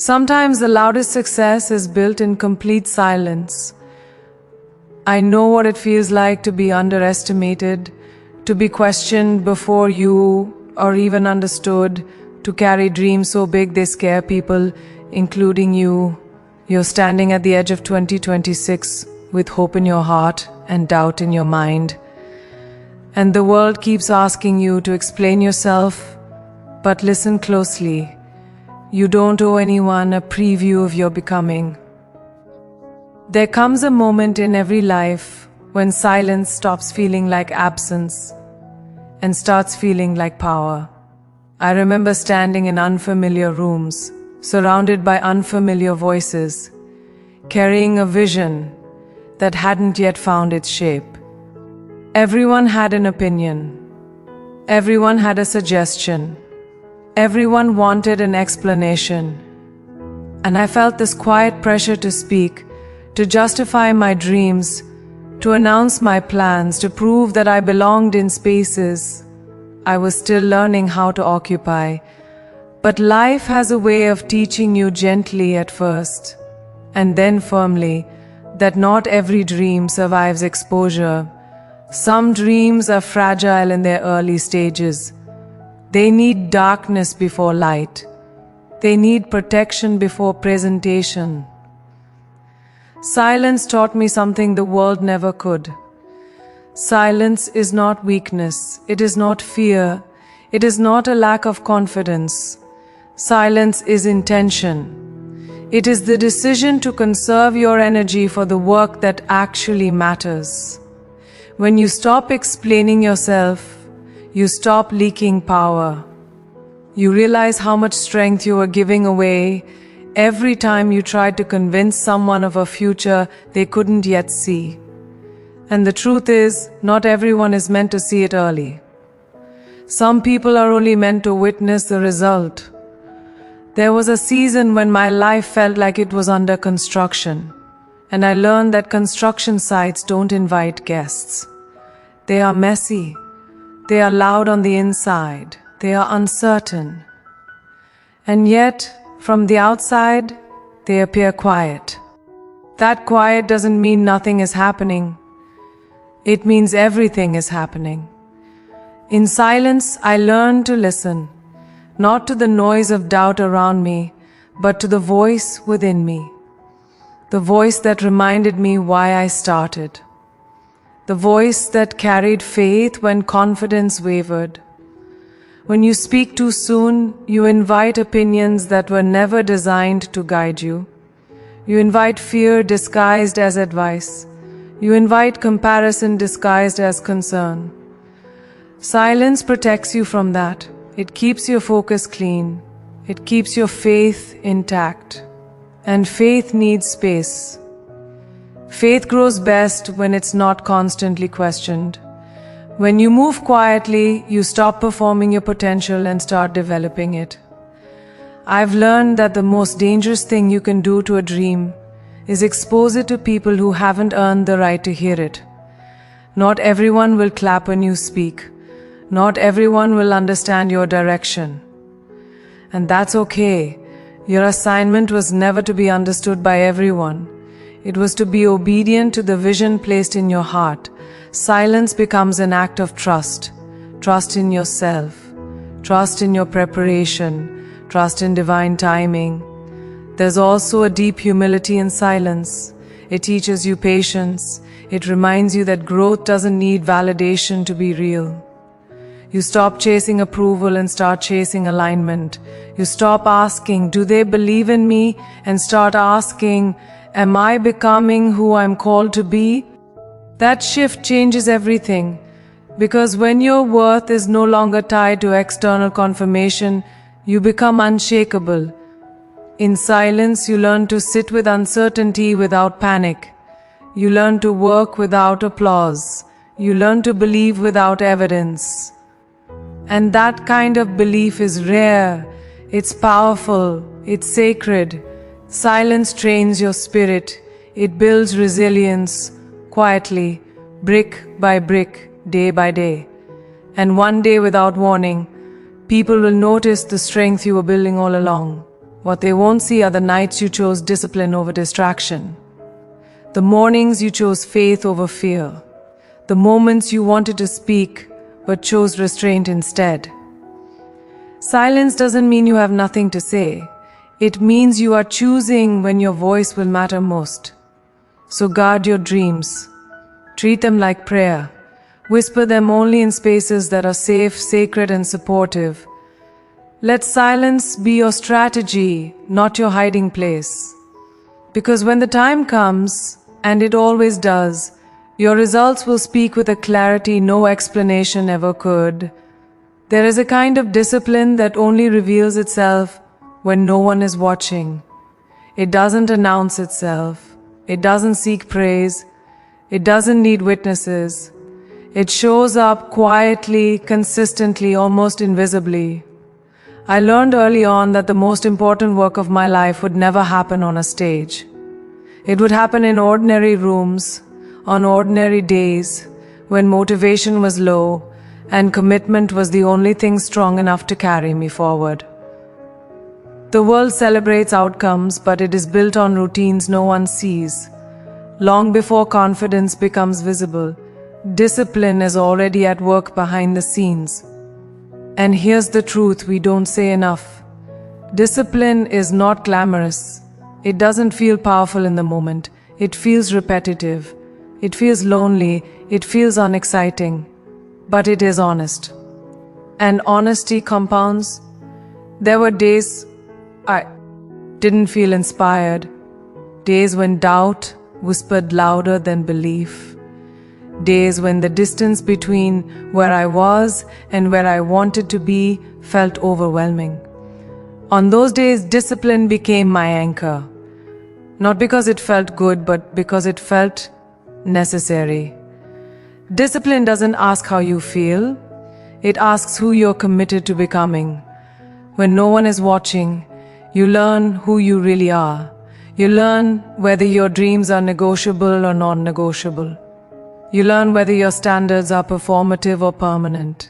Sometimes the loudest success is built in complete silence. I know what it feels like to be underestimated, to be questioned before you or even understood, to carry dreams so big they scare people, including you. You're standing at the edge of 2026 with hope in your heart and doubt in your mind. And the world keeps asking you to explain yourself, but listen closely. You don't owe anyone a preview of your becoming. There comes a moment in every life when silence stops feeling like absence and starts feeling like power. I remember standing in unfamiliar rooms, surrounded by unfamiliar voices, carrying a vision that hadn't yet found its shape. Everyone had an opinion. Everyone had a suggestion. Everyone wanted an explanation. And I felt this quiet pressure to speak, to justify my dreams, to announce my plans, to prove that I belonged in spaces I was still learning how to occupy. But life has a way of teaching you gently at first, and then firmly, that not every dream survives exposure. Some dreams are fragile in their early stages. They need darkness before light. They need protection before presentation. Silence taught me something the world never could. Silence is not weakness. It is not fear. It is not a lack of confidence. Silence is intention. It is the decision to conserve your energy for the work that actually matters. When you stop explaining yourself, you stop leaking power. You realize how much strength you are giving away every time you tried to convince someone of a future they couldn't yet see. And the truth is, not everyone is meant to see it early. Some people are only meant to witness the result. There was a season when my life felt like it was under construction, and I learned that construction sites don't invite guests. They are messy. They are loud on the inside. They are uncertain. And yet, from the outside, they appear quiet. That quiet doesn't mean nothing is happening. It means everything is happening. In silence, I learned to listen, not to the noise of doubt around me, but to the voice within me. The voice that reminded me why I started. The voice that carried faith when confidence wavered. When you speak too soon, you invite opinions that were never designed to guide you. You invite fear disguised as advice. You invite comparison disguised as concern. Silence protects you from that. It keeps your focus clean. It keeps your faith intact. And faith needs space. Faith grows best when it's not constantly questioned. When you move quietly, you stop performing your potential and start developing it. I've learned that the most dangerous thing you can do to a dream is expose it to people who haven't earned the right to hear it. Not everyone will clap when you speak. Not everyone will understand your direction. And that's okay. Your assignment was never to be understood by everyone. It was to be obedient to the vision placed in your heart. Silence becomes an act of trust. Trust in yourself. Trust in your preparation. Trust in divine timing. There's also a deep humility in silence. It teaches you patience. It reminds you that growth doesn't need validation to be real. You stop chasing approval and start chasing alignment. You stop asking, do they believe in me? And start asking, am I becoming who I'm called to be? That shift changes everything. Because when your worth is no longer tied to external confirmation, you become unshakable. In silence, you learn to sit with uncertainty without panic. You learn to work without applause. You learn to believe without evidence. And that kind of belief is rare. It's powerful. It's sacred. Silence trains your spirit. It builds resilience quietly, brick by brick, day by day. And one day, without warning, people will notice the strength you were building all along. What they won't see are the nights you chose discipline over distraction, the mornings you chose faith over fear, the moments you wanted to speak but chose restraint instead. Silence doesn't mean you have nothing to say. It means you are choosing when your voice will matter most. So guard your dreams. Treat them like prayer. Whisper them only in spaces that are safe, sacred, and supportive. Let silence be your strategy, not your hiding place. Because when the time comes, and it always does, your results will speak with a clarity no explanation ever could. There is a kind of discipline that only reveals itself when no one is watching. It doesn't announce itself. It doesn't seek praise. It doesn't need witnesses. It shows up quietly, consistently, almost invisibly. I learned early on that the most important work of my life would never happen on a stage. It would happen in ordinary rooms, on ordinary days, when motivation was low and commitment was the only thing strong enough to carry me forward. The world celebrates outcomes, but it is built on routines no one sees. Long before confidence becomes visible, discipline is already at work behind the scenes. And here's the truth we don't say enough. Discipline is not glamorous. It doesn't feel powerful in the moment. It feels repetitive. It feels lonely. It feels unexciting. But it is honest. And honesty compounds. There were days I didn't feel inspired. Days when doubt whispered louder than belief. Days when the distance between where I was and where I wanted to be felt overwhelming. On those days, discipline became my anchor. Not because it felt good, but because it felt necessary. Discipline doesn't ask how you feel. It asks who you're committed to becoming. When no one is watching, you learn who you really are. You learn whether your dreams are negotiable or non-negotiable. You learn whether your standards are performative or permanent.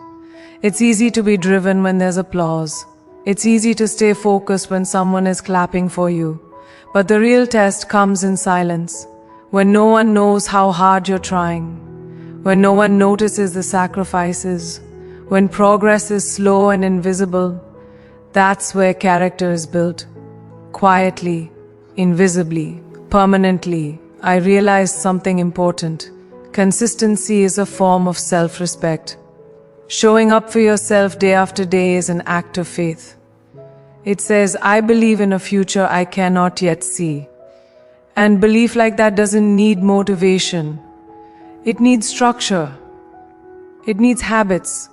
It's easy to be driven when there's applause. It's easy to stay focused when someone is clapping for you. But the real test comes in silence, when no one knows how hard you're trying, when no one notices the sacrifices, when progress is slow and invisible. That's where character is built. Quietly, invisibly, permanently. I realized something important. Consistency is a form of self-respect. Showing up for yourself day after day is an act of faith. It says, I believe in a future I cannot yet see. And belief like that doesn't need motivation. It needs structure. It needs habits.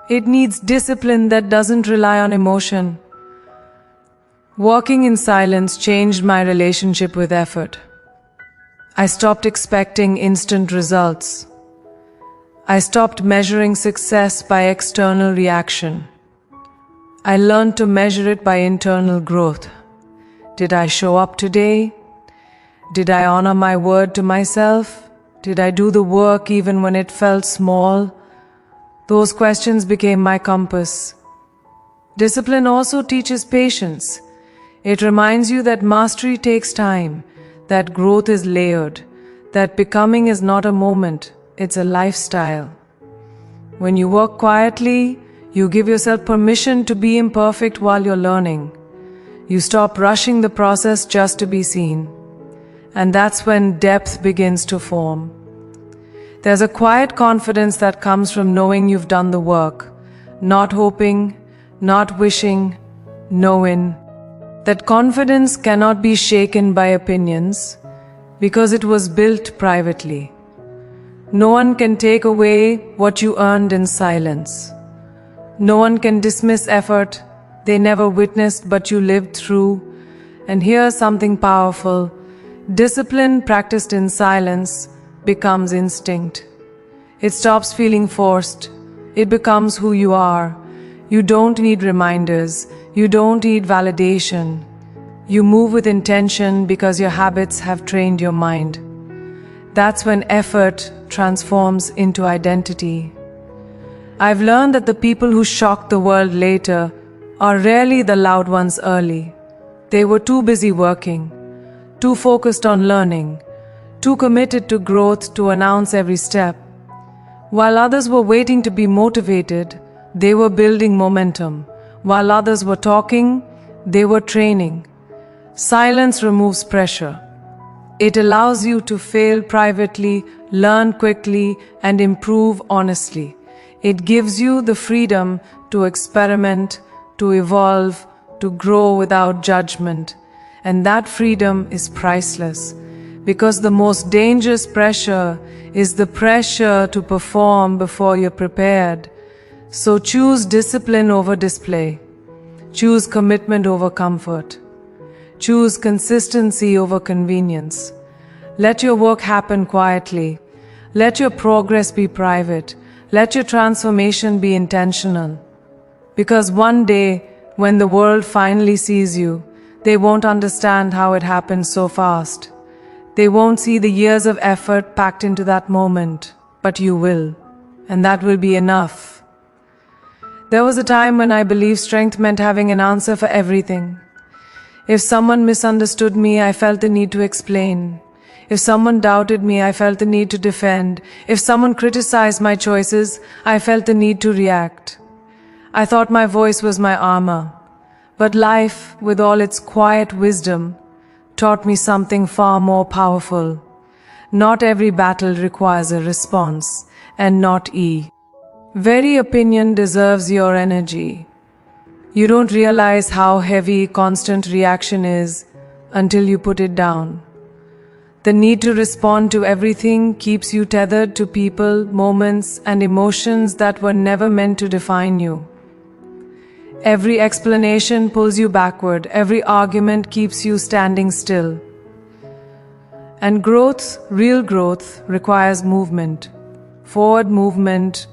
It needs discipline that doesn't rely on emotion. Working in silence changed my relationship with effort. I stopped expecting instant results. I stopped measuring success by external reaction. I learned to measure it by internal growth. Did I show up today? Did I honor my word to myself? Did I do the work even when it felt small? Those questions became my compass. Discipline also teaches patience. It reminds you that mastery takes time, that growth is layered, that becoming is not a moment, it's a lifestyle. When you work quietly, you give yourself permission to be imperfect while you're learning. You stop rushing the process just to be seen. And that's when depth begins to form. There's a quiet confidence that comes from knowing you've done the work, not hoping, not wishing, knowing. That confidence cannot be shaken by opinions because it was built privately. No one can take away what you earned in silence. No one can dismiss effort they never witnessed but you lived through. And here's something powerful. Discipline practiced in silence becomes instinct. It stops feeling forced. It becomes who you are. You don't need reminders. You don't need validation. You move with intention because your habits have trained your mind. That's when effort transforms into identity. I've learned that the people who shock the world later are rarely the loud ones early. They were too busy working, too focused on learning, too committed to growth to announce every step. While others were waiting to be motivated, they were building momentum. While others were talking, they were training. Silence removes pressure. It allows you to fail privately, learn quickly, and improve honestly. It gives you the freedom to experiment, to evolve, to grow without judgment. And that freedom is priceless. Because the most dangerous pressure is the pressure to perform before you're prepared. So choose discipline over display. Choose commitment over comfort. Choose consistency over convenience. Let your work happen quietly. Let your progress be private. Let your transformation be intentional. Because one day, when the world finally sees you, they won't understand how it happened so fast. They won't see the years of effort packed into that moment, but you will. And that will be enough. There was a time when I believed strength meant having an answer for everything. If someone misunderstood me, I felt the need to explain. If someone doubted me, I felt the need to defend. If someone criticized my choices, I felt the need to react. I thought my voice was my armor. But life, with all its quiet wisdom, taught me something far more powerful. Not every battle requires a response, and not very opinion deserves your energy. You don't realize how heavy constant reaction is until you put it down. The need to respond to everything keeps you tethered to people, moments, and emotions that were never meant to define you. Every explanation pulls you backward. Every argument keeps you standing still. And growth, real growth, requires movement. Forward movement.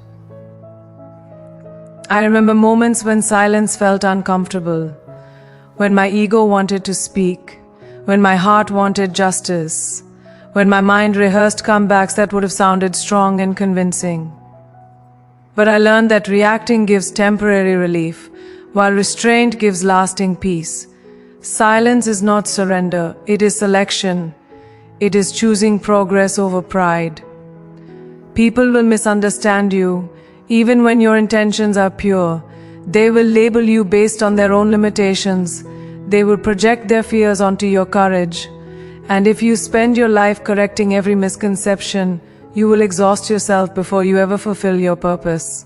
I remember moments when silence felt uncomfortable, when my ego wanted to speak, when my heart wanted justice, when my mind rehearsed comebacks that would have sounded strong and convincing. But I learned that reacting gives temporary relief, while restraint gives lasting peace. Silence is not surrender, it is selection. It is choosing progress over pride. People will misunderstand you, even when your intentions are pure. They will label you based on their own limitations. They will project their fears onto your courage. And if you spend your life correcting every misconception, you will exhaust yourself before you ever fulfill your purpose.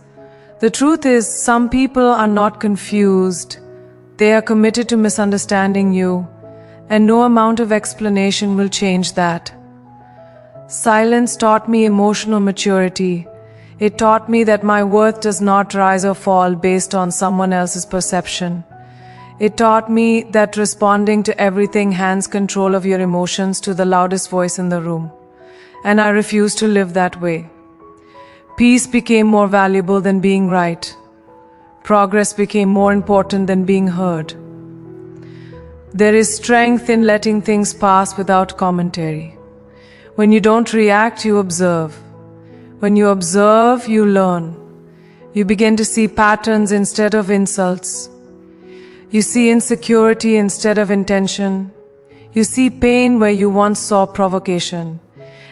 The truth is, some people are not confused. They are committed to misunderstanding you, and no amount of explanation will change that. Silence taught me emotional maturity. It taught me that my worth does not rise or fall based on someone else's perception. It taught me that responding to everything hands control of your emotions to the loudest voice in the room. And I refused to live that way. Peace became more valuable than being right. Progress became more important than being heard. There is strength in letting things pass without commentary. When you don't react, you observe. When you observe, you learn. You begin to see patterns instead of insults. You see insecurity instead of intention. You see pain where you once saw provocation.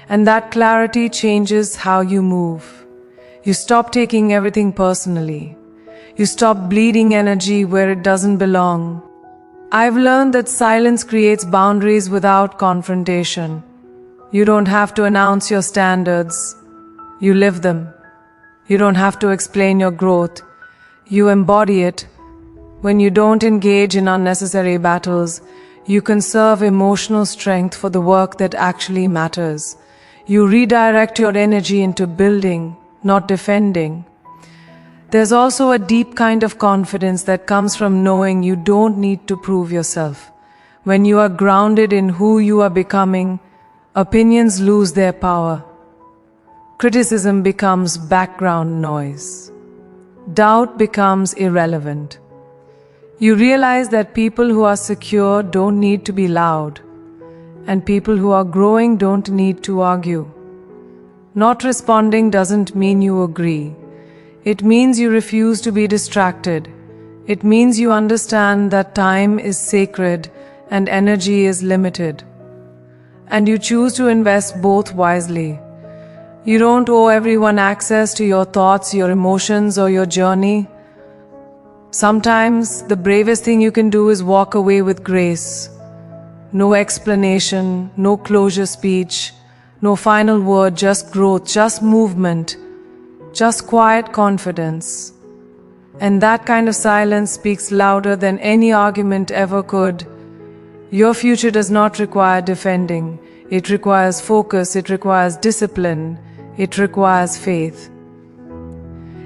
And that clarity changes how you move. You stop taking everything personally. You stop bleeding energy where it doesn't belong. I've learned that silence creates boundaries without confrontation. You don't have to announce your standards. You live them. You don't have to explain your growth. You embody it. When you don't engage in unnecessary battles, you conserve emotional strength for the work that actually matters. You redirect your energy into building, not defending. There's also a deep kind of confidence that comes from knowing you don't need to prove yourself. When you are grounded in who you are becoming, opinions lose their power. Criticism becomes background noise. Doubt becomes irrelevant. You realize that people who are secure don't need to be loud, and people who are growing don't need to argue. Not responding doesn't mean you agree. It means you refuse to be distracted. It means you understand that time is sacred and energy is limited. And you choose to invest both wisely. You don't owe everyone access to your thoughts, your emotions, or your journey. Sometimes the bravest thing you can do is walk away with grace. No explanation, no closure speech, no final word, just growth, just movement, just quiet confidence. And that kind of silence speaks louder than any argument ever could. Your future does not require defending. It requires focus, it requires discipline, it requires faith.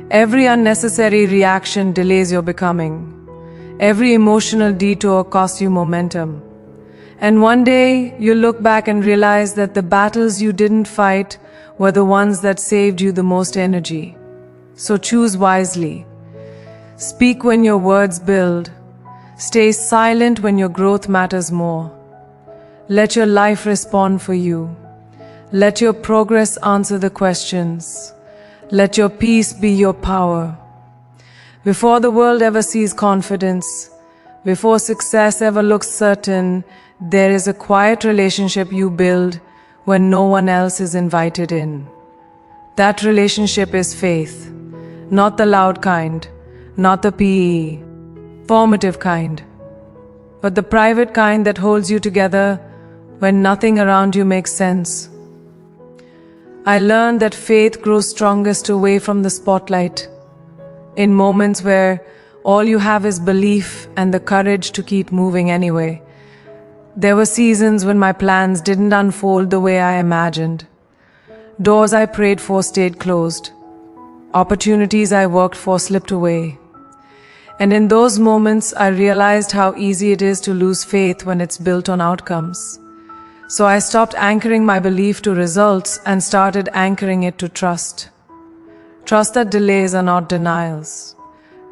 Every unnecessary reaction delays your becoming. Every emotional detour costs you momentum. And one day you look back and realize that the battles you didn't fight were the ones that saved you the most energy. So choose wisely. Speak when your words build. Stay silent when your growth matters more. Let your life respond for you. Let your progress answer the questions. Let your peace be your power. Before the world ever sees confidence, before success ever looks certain, there is a quiet relationship you build when no one else is invited in. That relationship is faith, not the loud kind, not the formative kind, but the private kind that holds you together when nothing around you makes sense. I learned that faith grows strongest away from the spotlight, in moments where all you have is belief and the courage to keep moving anyway. There were seasons when my plans didn't unfold the way I imagined. Doors I prayed for stayed closed. Opportunities I worked for slipped away. And in those moments, I realized how easy it is to lose faith when it's built on outcomes. So I stopped anchoring my belief to results and started anchoring it to trust. Trust that delays are not denials.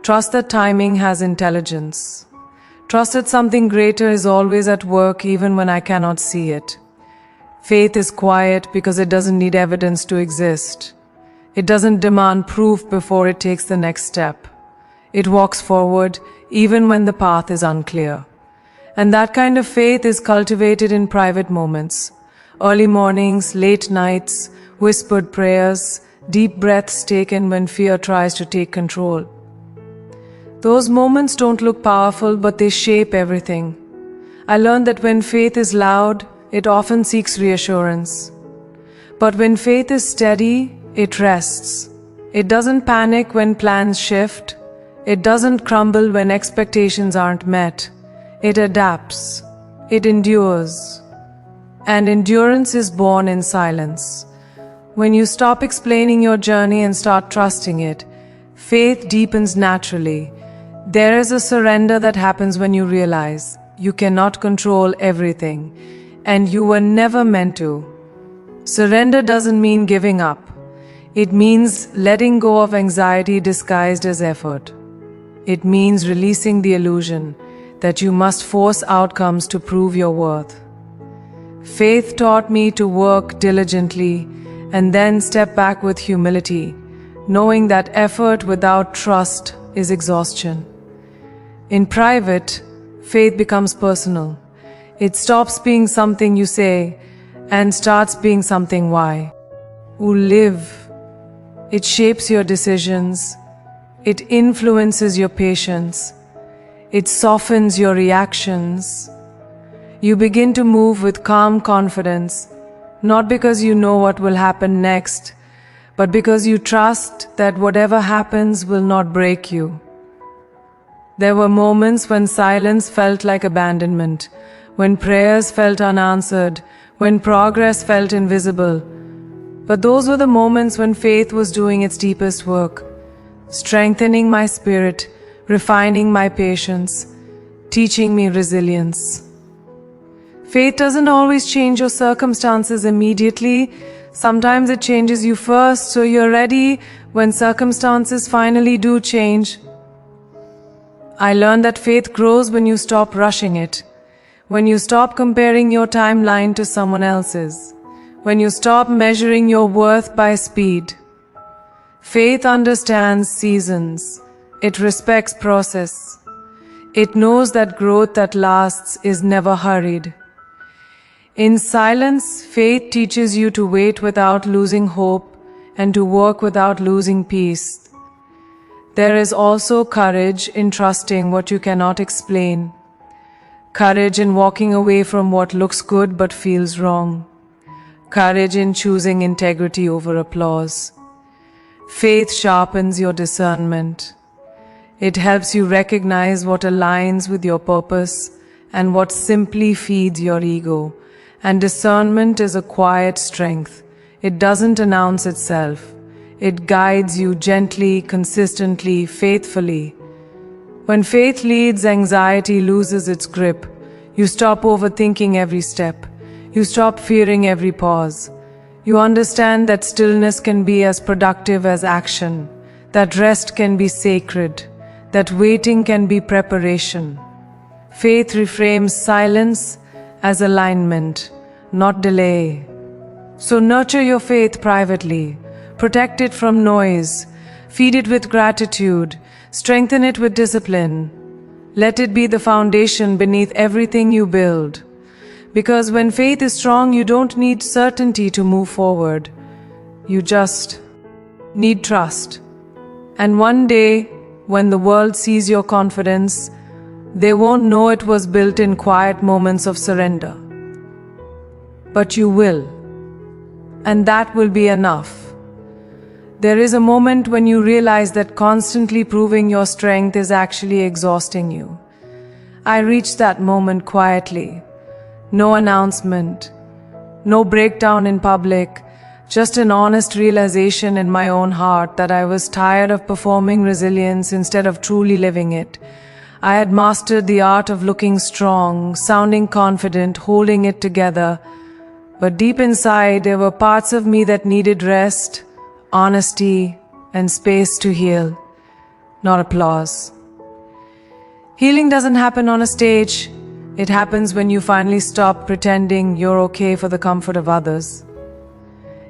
Trust that timing has intelligence. Trust that something greater is always at work even when I cannot see it. Faith is quiet because it doesn't need evidence to exist. It doesn't demand proof before it takes the next step. It walks forward even when the path is unclear. And that kind of faith is cultivated in private moments. Early mornings, late nights, whispered prayers, deep breaths taken when fear tries to take control. Those moments don't look powerful, but they shape everything. I learned that when faith is loud, it often seeks reassurance. But when faith is steady, it rests. It doesn't panic when plans shift. It doesn't crumble when expectations aren't met. It adapts. It endures. And endurance is born in silence. When you stop explaining your journey and start trusting it, faith deepens naturally. There is a surrender that happens when you realize you cannot control everything, and you were never meant to. Surrender doesn't mean giving up. It means letting go of anxiety disguised as effort. It means releasing the illusion that you must force outcomes to prove your worth. Faith taught me to work diligently and then step back with humility, knowing that effort without trust is exhaustion. In private, faith becomes personal. It stops being something you say and starts being something you live. It shapes your decisions. It influences your patience. It softens your reactions. You begin to move with calm confidence, not because you know what will happen next, but because you trust that whatever happens will not break you. There were moments when silence felt like abandonment, when prayers felt unanswered, when progress felt invisible. But those were the moments when faith was doing its deepest work, strengthening my spirit, refining my patience, teaching me resilience. Faith doesn't always change your circumstances immediately. Sometimes it changes you first, so you're ready when circumstances finally do change. I learned that faith grows when you stop rushing it, when you stop comparing your timeline to someone else's, when you stop measuring your worth by speed. Faith understands seasons. It respects process. It knows that growth that lasts is never hurried. In silence, faith teaches you to wait without losing hope and to work without losing peace. There is also courage in trusting what you cannot explain. Courage in walking away from what looks good but feels wrong. Courage in choosing integrity over applause. Faith sharpens your discernment. It helps you recognize what aligns with your purpose and what simply feeds your ego. And discernment is a quiet strength. It doesn't announce itself. It guides you gently, consistently, faithfully. When faith leads, anxiety loses its grip. You stop overthinking every step. You stop fearing every pause. You understand that stillness can be as productive as action, that rest can be sacred, that waiting can be preparation. Faith reframes silence as alignment, not delay. So nurture your faith privately. Protect it from noise. Feed it with gratitude. Strengthen it with discipline. Let it be the foundation beneath everything you build. Because when faith is strong, you don't need certainty to move forward. You just need trust. And one day, when the world sees your confidence, they won't know it was built in quiet moments of surrender. But you will. And that will be enough. There is a moment when you realize that constantly proving your strength is actually exhausting you. I reached that moment quietly. No announcement, no breakdown in public, just an honest realization in my own heart that I was tired of performing resilience instead of truly living it. I had mastered the art of looking strong, sounding confident, holding it together. But deep inside, there were parts of me that needed rest, honesty, and space to heal, not applause. Healing doesn't happen on a stage. It happens when you finally stop pretending you're okay for the comfort of others.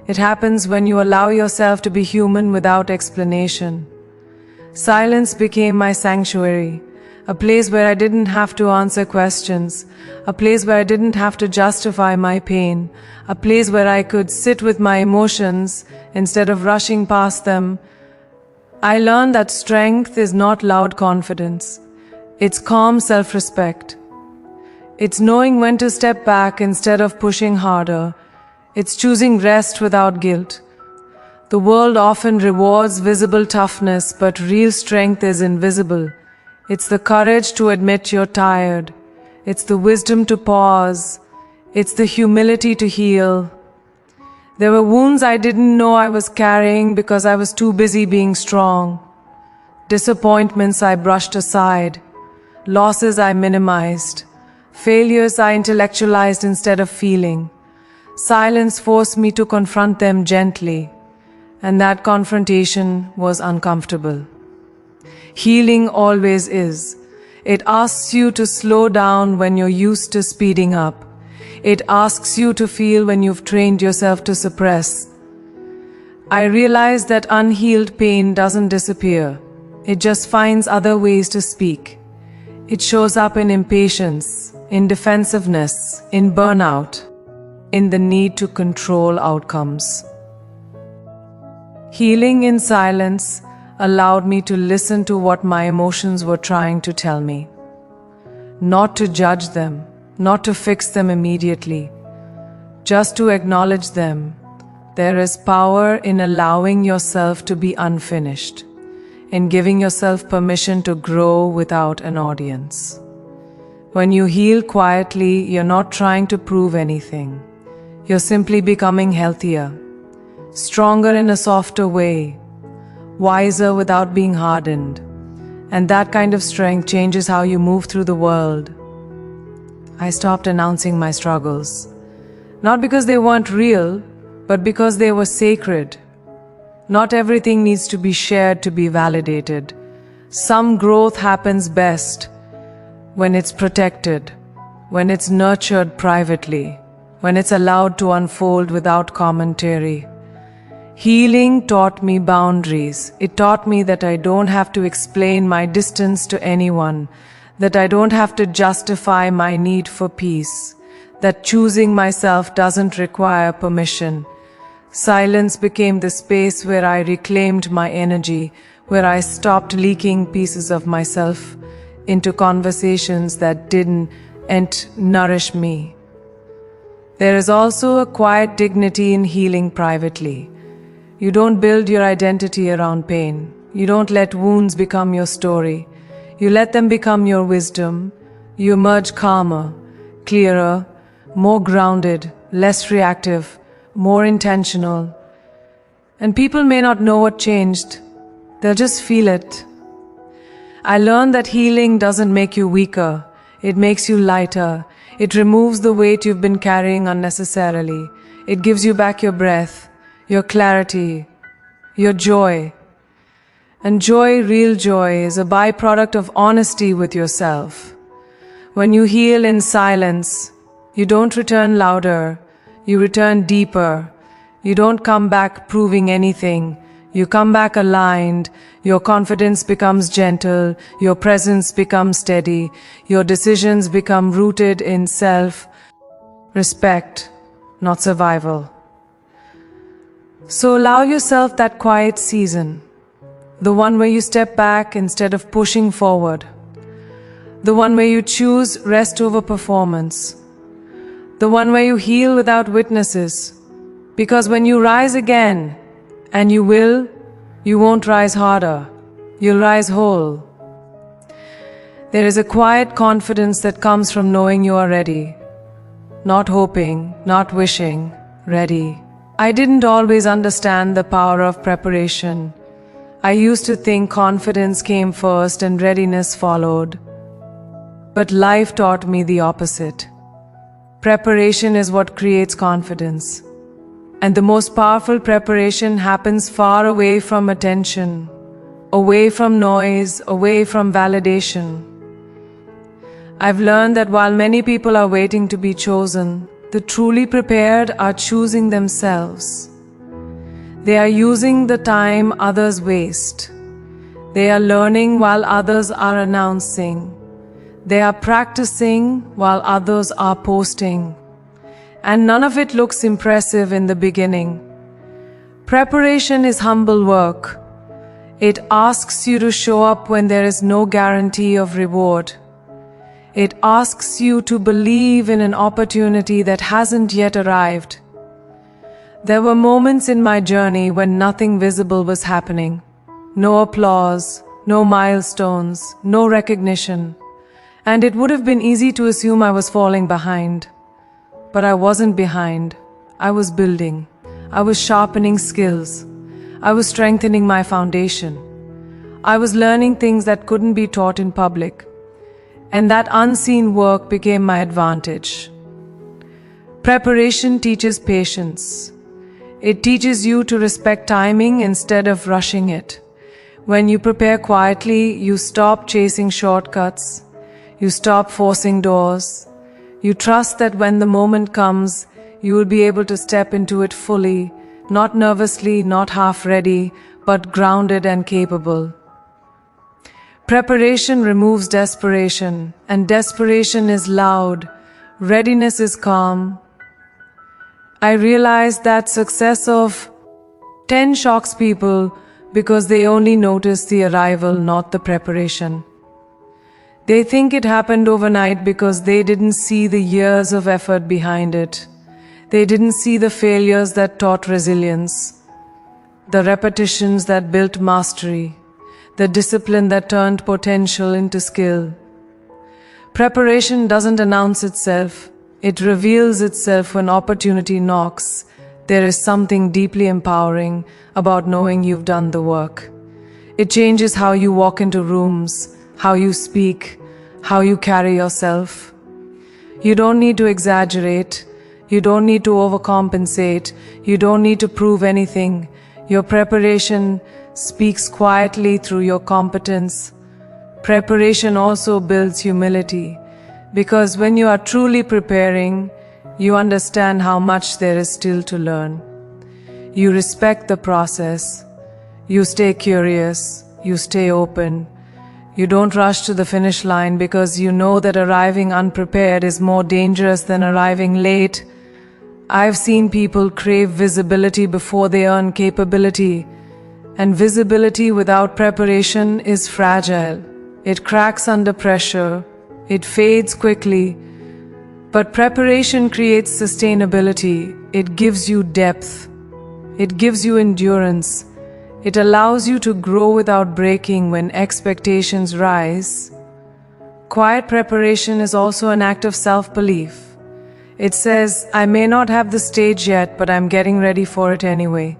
It happens when you allow yourself to be human without explanation. Silence became my sanctuary, a place where I didn't have to answer questions, a place where I didn't have to justify my pain, a place where I could sit with my emotions instead of rushing past them. I learned that strength is not loud confidence. It's calm self-respect. It's knowing when to step back instead of pushing harder. It's choosing rest without guilt. The world often rewards visible toughness, but real strength is invisible. It's the courage to admit you're tired. It's the wisdom to pause. It's the humility to heal. There were wounds I didn't know I was carrying because I was too busy being strong. Disappointments I brushed aside. Losses I minimized. Failures I intellectualized instead of feeling. Silence forced me to confront them gently, and that confrontation was uncomfortable. Healing always is. It asks you to slow down when you're used to speeding up. It asks you to feel when you've trained yourself to suppress. I realized that unhealed pain doesn't disappear. It just finds other ways to speak. It shows up in impatience, in defensiveness, in burnout, in the need to control outcomes. Healing in silence allowed me to listen to what my emotions were trying to tell me. Not to judge them, not to fix them immediately, just to acknowledge them. There is power in allowing yourself to be unfinished, in giving yourself permission to grow without an audience. When you heal quietly, you're not trying to prove anything. You're simply becoming healthier, stronger in a softer way, wiser without being hardened. And that kind of strength changes how you move through the world. I stopped announcing my struggles, not because they weren't real, but because they were sacred. Not everything needs to be shared to be validated. Some growth happens best when it's protected, when it's nurtured privately, when it's allowed to unfold without commentary. Healing taught me boundaries. It taught me that I don't have to explain my distance to anyone, that I don't have to justify my need for peace, that choosing myself doesn't require permission. Silence became the space where I reclaimed my energy, where I stopped leaking pieces of myself into conversations that didn't nourish me. There is also a quiet dignity in healing privately. You don't build your identity around pain. You don't let wounds become your story. You let them become your wisdom. You emerge calmer, clearer, more grounded, less reactive, more intentional. And people may not know what changed. They'll just feel it. I learned that healing doesn't make you weaker. It makes you lighter. It removes the weight you've been carrying unnecessarily. It gives you back your breath, your clarity, your joy. And joy, real joy, is a byproduct of honesty with yourself. When you heal in silence, you don't return louder, you return deeper. You don't come back proving anything. You come back aligned. Your confidence becomes gentle. Your presence becomes steady. Your decisions become rooted in self-respect, not survival. So allow yourself that quiet season. The one where you step back instead of pushing forward. The one where you choose rest over performance. The one where you heal without witnesses. Because when you rise again, and you will, you won't rise harder. You'll rise whole. There is a quiet confidence that comes from knowing you are ready. Not hoping, not wishing, ready. I didn't always understand the power of preparation. I used to think confidence came first and readiness followed. But life taught me the opposite. Preparation is what creates confidence. And the most powerful preparation happens far away from attention, away from noise, away from validation. I've learned that while many people are waiting to be chosen, the truly prepared are choosing themselves. They are using the time others waste. They are learning while others are announcing. They are practicing while others are posting. And none of it looks impressive in the beginning. Preparation is humble work. It asks you to show up when there is no guarantee of reward. It asks you to believe in an opportunity that hasn't yet arrived. There were moments in my journey when nothing visible was happening. No applause, no milestones, no recognition. And it would have been easy to assume I was falling behind. But I wasn't behind. I was building. I was sharpening skills. I was strengthening my foundation. I was learning things that couldn't be taught in public. And that unseen work became my advantage. Preparation teaches patience. It teaches you to respect timing instead of rushing it. When you prepare quietly, you stop chasing shortcuts. You stop forcing doors. You trust that when the moment comes, you will be able to step into it fully, not nervously, not half ready, but grounded and capable. Preparation removes desperation, and desperation is loud. Readiness is calm. I realized that success of 10 shocks people because they only notice the arrival, not the preparation. They think it happened overnight because they didn't see the years of effort behind it. They didn't see the failures that taught resilience, the repetitions that built mastery, the discipline that turned potential into skill. Preparation doesn't announce itself. It reveals itself when opportunity knocks. There is something deeply empowering about knowing you've done the work. It changes how you walk into rooms, how you speak, how you carry yourself. You don't need to exaggerate. You don't need to overcompensate. You don't need to prove anything. Your preparation speaks quietly through your competence. Preparation also builds humility, because when you are truly preparing, you understand how much there is still to learn. You respect the process. You stay curious. You stay open. You don't rush to the finish line because you know that arriving unprepared is more dangerous than arriving late. I've seen people crave visibility before they earn capability, and visibility without preparation is fragile. It cracks under pressure, it fades quickly, but preparation creates sustainability. It gives you depth, it gives you endurance. It allows you to grow without breaking when expectations rise. Quiet preparation is also an act of self-belief. It says, I may not have the stage yet, but I'm getting ready for it anyway.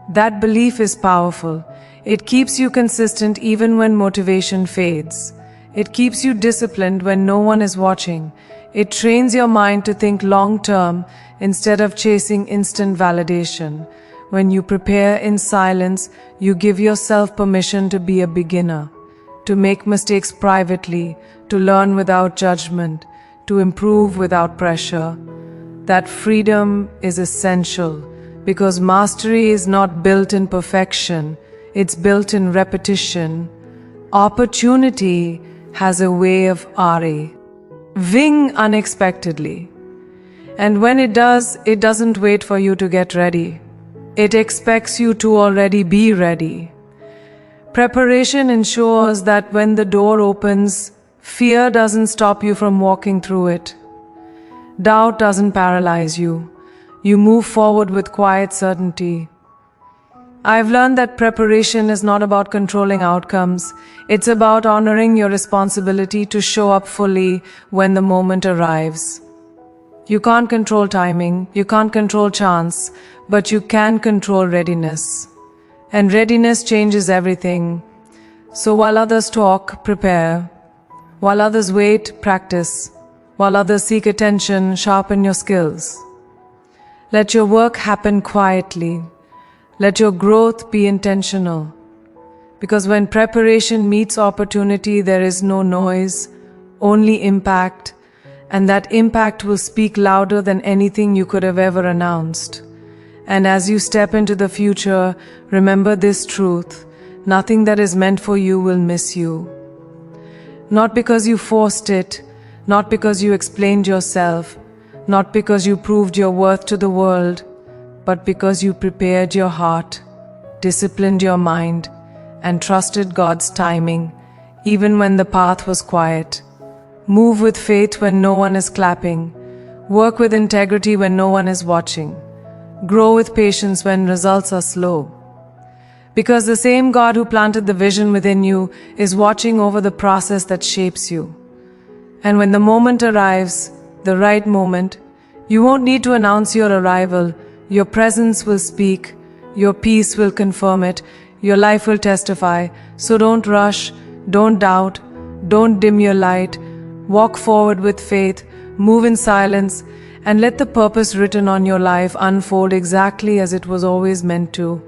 That belief is powerful. It keeps you consistent even when motivation fades. It keeps you disciplined when no one is watching. It trains your mind to think long-term instead of chasing instant validation. When you prepare in silence, you give yourself permission to be a beginner, to make mistakes privately, to learn without judgment, to improve without pressure. That freedom is essential because mastery is not built in perfection, it's built in repetition. Opportunity has a way of arriving unexpectedly. And when it does, it doesn't wait for you to get ready. It expects you to already be ready. Preparation ensures that when the door opens, fear doesn't stop you from walking through it. Doubt doesn't paralyze you. You move forward with quiet certainty. I've learned that preparation is not about controlling outcomes. It's about honoring your responsibility to show up fully when the moment arrives. You can't control timing, you can't control chance, but you can control readiness. And readiness changes everything. So while others talk, prepare. While others wait, practice. While others seek attention, sharpen your skills. Let your work happen quietly. Let your growth be intentional. Because when preparation meets opportunity, there is no noise, only impact. And that impact will speak louder than anything you could have ever announced. And as you step into the future, remember this truth: nothing that is meant for you will miss you. Not because you forced it, not because you explained yourself, not because you proved your worth to the world, but because you prepared your heart, disciplined your mind, and trusted God's timing, even when the path was quiet. Move with faith when no one is clapping. Work with integrity when no one is watching. Grow with patience when results are slow. Because the same God who planted the vision within you is watching over the process that shapes you. And when the moment arrives, the right moment, you won't need to announce your arrival. Your presence will speak. Your peace will confirm it. Your life will testify. So don't rush. Don't doubt. Don't dim your light. Walk forward with faith, move in silence, and let the purpose written on your life unfold exactly as it was always meant to.